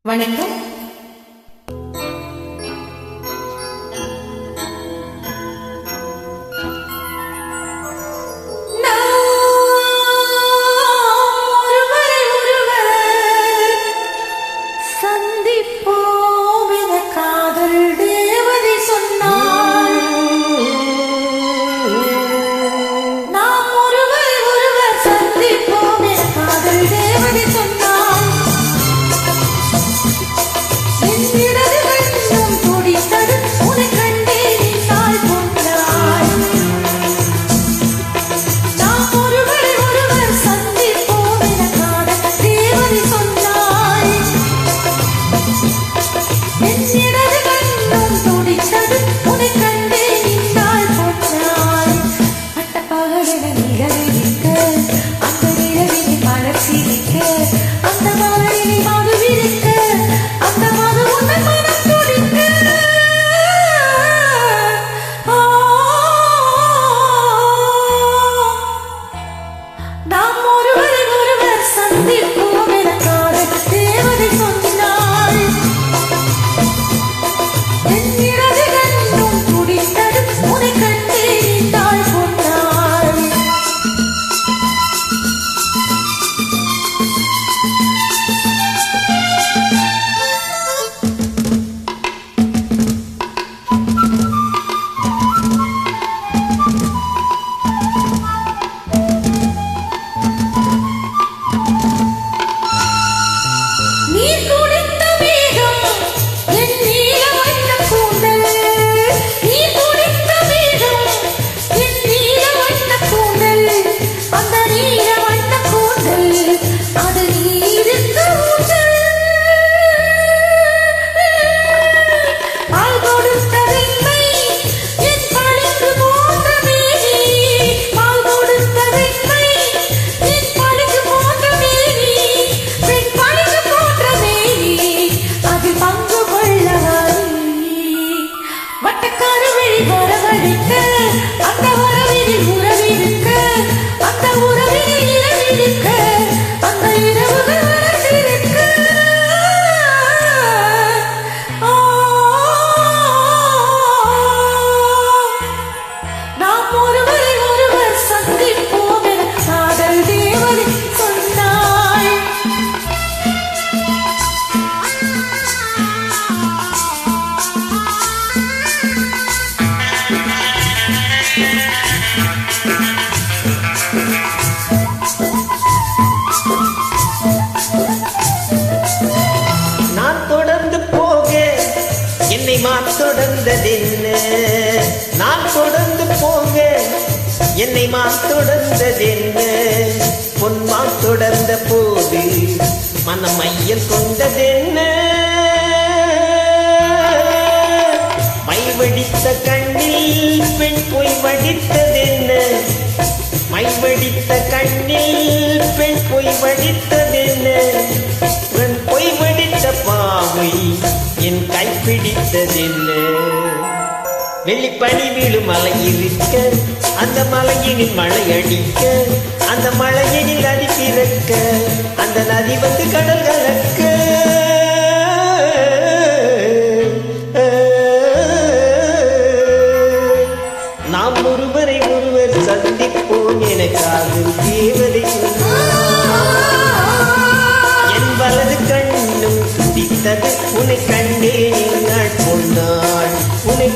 வணக்கம். தொடர்ந்ததென்ன நான் தொடர்ந்து போக என்னை தொடர்ந்ததென்ன பொன்மான் தொடர்ந்த போது மனம் மையல் கொண்டதென்ன மை வடித்த கண்ணில் பெண் பொய் வடித்ததென்ன மை வடித்த கண்ணில் பெண் பொய் வடித்ததென்ன பெண் பொய் வடித்த பாவை என் கைப்பிடித்ததென்ன வெள்ளிப்பனி வீழும் மலை இருக்க அந்த மலையினில் மழை அடிக்க அந்த மலையினில் நதி பிறக்க அந்த நதி வந்து கடல் கலக்க நாம் ஒருவரை ஒருவர் சந்திப்போம் என காதல் தேவதை என் வலது கண்ணும் துடித்தது உன்னை கண்டேன் பொன்னாள் உன்னை